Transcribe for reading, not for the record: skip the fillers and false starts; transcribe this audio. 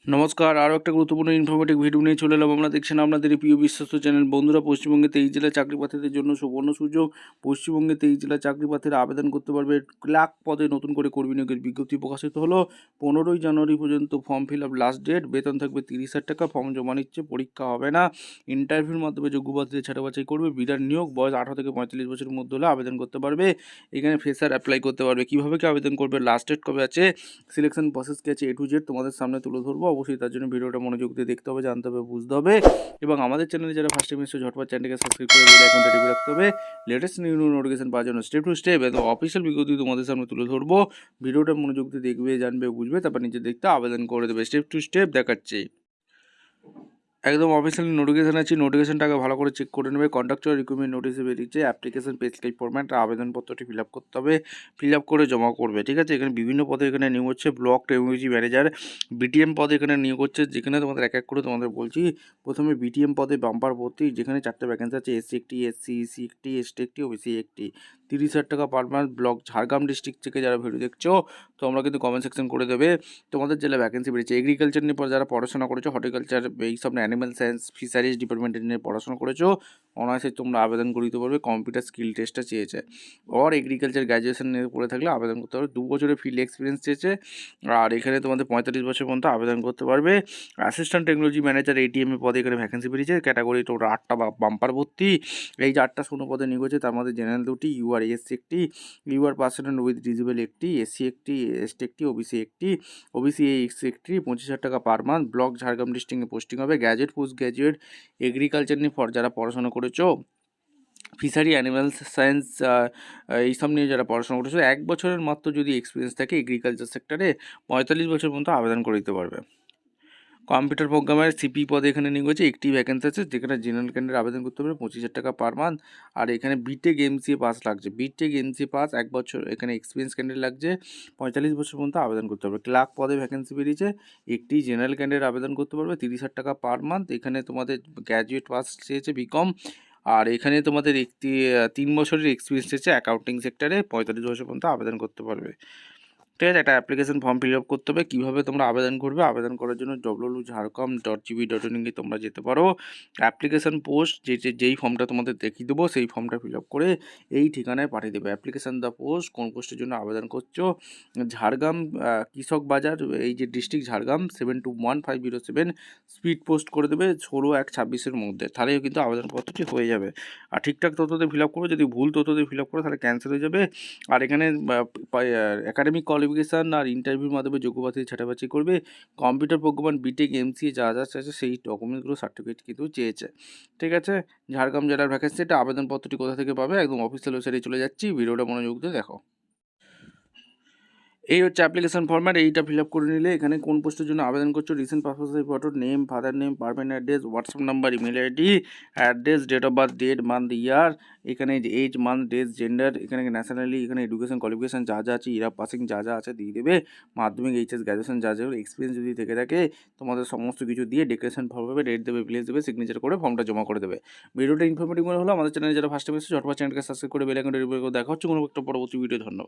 নমস্কার, আরও একটা গুরুত্বপূর্ণ ইনফরমেটিভ ভিডিও নিয়ে চলে এলাম। আমরা দেখছেন আপনাদের এই প্রিয় বিশ্বস্ত চ্যানেল। বন্ধুরা, পশ্চিমবঙ্গে 23 জেলার চাকরি প্রার্থীদের জন্য সুবর্ণ সুযোগ। পশ্চিমবঙ্গে 23 জেলার চাকরি প্রার্থীরা আবেদন করতে পারবে। ক্লার্ক পদে নতুন করে কর্মী নিয়োগের বিজ্ঞপ্তি প্রকাশিত হলো। 15ই জানুয়ারি পর্যন্ত form fill up last date. বেতন থাকবে 30,000 টাকা। ফর্ম জমা নিচ্ছে, পরীক্ষা হবে না। ইন্টারভিউর মাধ্যমে যোগ্য প্রার্থীদের ছাঁটাই বাছাই করবে। বিরাট নিয়োগ। বয়স 18 থেকে 45 বছরের মধ্যে হলে আবেদন করতে পারবে। এখানে ফ্রেশার অ্যাপ্লাই করতে পারবে। কীভাবে কি আবেদন করবে, লাস্ট ডেট কবে আছে, সিলেকশন প্রসেস কী আছে, A to Z তোমাদের সামনে তুলে ধরবো। অবশ্যই তার জন্য ভিডিওটা মনোযোগ দিয়ে দেখতে হবে, জানতে হবে, বুঝতে হবে। এবং আমাদের চ্যানেলে যারা ফার্স্ট টাইম এসেছে ঝটপট চ্যানেলকে সাবস্ক্রাইব করে বেল আইকনটা টিপে রাখতে হবে। লেটেস্ট নিউ নোটিফিকেশন পাওয়ার জন্য স্টেপ টু স্টেপ একদম অফিসিয়াল বিজ্ঞপ্তি তোমাদের সামনে তুলে ধরবো। ভিডিওটা মনোযোগ দিয়ে দেখবে, জানবে, বুঝবে, তারপর নিজে দেখতে আবেদন করে দেবে। স্টেপ টু স্টেপ দেখাচ্ছি। একদম অফিসিয়ালি নোটিফিকেশান আছে, নোটিফিকেশানটাকে ভালো করে চেক করে নেবে। কন্ট্রাকচুয়াল রিক্রুটমেন্ট নোটিশে বেরিয়েছে। অ্যাপ্লিকেশন পেজ টাইপ ফরম্যাট, আবেদনপত্রটি ফিল আপ করতে হবে, ফিল আপ করে জমা করবে। ঠিক আছে, এখানে বিভিন্ন পদে এখানে নিয়োগ হচ্ছে। ব্লক টেকনোলজি ম্যানেজার BTM পদে এখানে নিয়োগ হচ্ছে, যেখানে তোমাদের এক এক করে তোমাদের বলছি। প্রথমে BTM পদে বাম্পার ভর্তি, যেখানে 4টে ভ্যাকেন্সি আছে। SC একটি, SC একটি, ST একটি, OBC একটি। 30,000 টাকা per month. Block Jhargram district থেকে যারা ভিডিও দেখছো তোমরা কিন্তু কমেন্ট সেকশন করে দেবে তোমাদের জেলা ভ্যাকেন্সি বেরিয়েছে। এগ্রিকালচার নিয়ে যারা পড়াশোনা করেছো, হর্টিকালচার, এইসব অ্যানিম্যাল সায়েন্স, ফিশারিজ ডিপার্টমেন্টের নিয়ে পড়াশোনা করেছো, অনার্সে তোমরা আবেদন করে দিতে পারবে। কম্পিউটার স্কিল টেস্টটা চেয়েছে। আর এগ্রিকালচার গ্র্যাজুয়েশন নিয়ে পড়ে থাকলে আবেদন করতে পারবে। 2 বছরের ফিল্ড এক্সপিরিয়েন্স চেয়েছে। আর এখানে তোমাদের 45 বছর পর্যন্ত আবেদন করতে পারবে। অ্যাসিস্ট্যান্ট টেকনোলজি ম্যানেজার ATM পদে এখানে ভ্যাকেন্সি বেরিয়েছে। ক্যাটাগরি টোটাল 8টা বাম্পার ভর্তি। এই যে 8টা শূন্য পদে নিয়োগ হচ্ছে, তার মধ্যে জেনারেল 2টি, UR SC একটি, UR পার্সন উইথ ডিজেবল একটি, SC একটি, ST একটি, OBC একটি, OBC এক্স একটি। 25,000 টাকা পার মান্থ। ব্লক ঝাড়গ্রাম ডিস্ট্রিক্টে পোস্টিং হবে। গ্র্যাজুয়েট, পোস্ট গ্র্যাজুয়েট, এগ্রিকালচার নিয়ে যারা পড়াশোনা করেছো, ফিশারি, অ্যানিম্যাল সায়েন্স, এইসব নিয়ে যারা পড়াশোনা করেছো, 1 বছরের মাত্র যদি এক্সপিরিয়েন্স থাকে এগ্রিকালচার সেক্টরে, 45 বছর পর্যন্ত আবেদন করে দিতে পারবে। কম্পিউটার প্রোগ্রামার CP পদে এখানে নিয়োগ হয়েছে। একটি ভ্যাকেন্সি আছে, যেখানে জেনারেল ক্যান্ডিডেট আবেদন করতে পারবে। 25,000 টাকা পার মান্থ। আর এখানে BTech MCA পাস লাগছে। BTech MCA পাস 1 বছর এখানে এক্সপিরিয়েন্স ক্যান্ডিডেট লাগছে। 45 বছর পর্যন্ত আবেদন করতে পারবে। ক্লার্ক পদে ভ্যাকেন্সি বেরিয়েছে। একটি জেনারেল ক্যান্ডিডেট আবেদন করতে পারবে। 30,000 টাকা পার মান্থ। এখানে তোমাদের গ্র্যাজুয়েট পাস চেয়েছে, BCom। আর এখানে তোমাদের 3 বছরের এক্সপিরিয়েন্স চেয়েছে অ্যাকাউন্টিং সেক্টরে। 45 বছর পর্যন্ত আবেদন করতে পারবে। ঠিক আছে, একটা অ্যাপ্লিকেশন ফর্ম ফিল আপ করতে হবে। কীভাবে তোমরা আবেদন করবে, আবেদন করার জন্য www.jharkhand.gv.in তোমরা যেতে পারো। অ্যাপ্লিকেশন পোস্ট যেই ফর্মটা তোমাদের দেখিয়ে দেবো, সেই ফর্মটা ফিল আপ করে এই ঠিকানায় পাঠিয়ে দেবে। অ্যাপ্লিকেশন দ্য পোস্ট, কোন পোস্টের জন্য আবেদন করছো, ঝাড়গ্রাম কৃষক বাজার, এই যে ডিস্ট্রিক্ট ঝাড়গ্রাম 721507, স্পিড পোস্ট করে দেবে 16/1/26 মধ্যে। তাহলেও কিন্তু আবেদনপত্রটি হয়ে যাবে। আর ঠিকঠাক তথ্যতে ফিল আপ করো। যদি ভুল তথ্যতে ফিল আপ করো তাহলে ক্যান্সেল হয়ে যাবে। আর এখানে একাডেমিক কোয়ালিফিকেশান আর ইন্টারভিউর মাধ্যমে যোগ্য প্রার্থী ছাঁটাই করবে। কম্পিউটার প্রোগ্রামার, BTech MCA যা যা চাইছে সেই ডকুমেন্টসগুলো, সার্টিফিকেট কিন্তু চেয়েছে। ঠিক আছে, ঝাড়গ্রাম জেলার ভ্যাকেন্সি। এটা আবেদনপত্রটি কোথা থেকে পাবে, একদম অফিসিয়াল ওয়েবসাইটে চলে যাচ্ছি। ভিডিওটা মনোযোগ দিয়ে দেখো। এই হচ্ছে অ্যাপ্লিকেশন ফরম্যাট। এইটা ফিল আপ করে নিলে এখানে কোন পোস্টের জন্য আবেদন করছো, recent passport size photo, name, father name, permanent address, WhatsApp number, email ID, address, date of birth, date, month, year, এখানে এজ, মান্থ, ডেজ, জেন্ডার, এখানে ন্যাশনালি, এখানে এডুকেশন কোয়ালিফিকেশান যা যা আছে, ইরা পাসিং যা যা আছে দিয়ে দেবে। মাধ্যমিক, HS, গ্র্যাজুয়েশন যা যা, এক্সপিরিয়েন্স যদি থেকে থাকে তোমাদের সমস্ত কিছু দিয়ে ডেক্লারেশন ফর্ম হবে, ডেট দেবে, প্লেস দেবে, সিগনেচার করে ফর্মটা জমা করে দেবে। ভিডিওটা ইনফরমেটিভ মনে হলো। আমাদের চ্যানেলে যারা ফার্স্ট টাইম এসেছে ঝটপট চ্যানেলকে সাবস্ক্রাইব করে বেল আইকনটা টিপে দেখা হচ্ছে কোনো একটা পরবর্তী ভিডিও। ধন্যবাদ।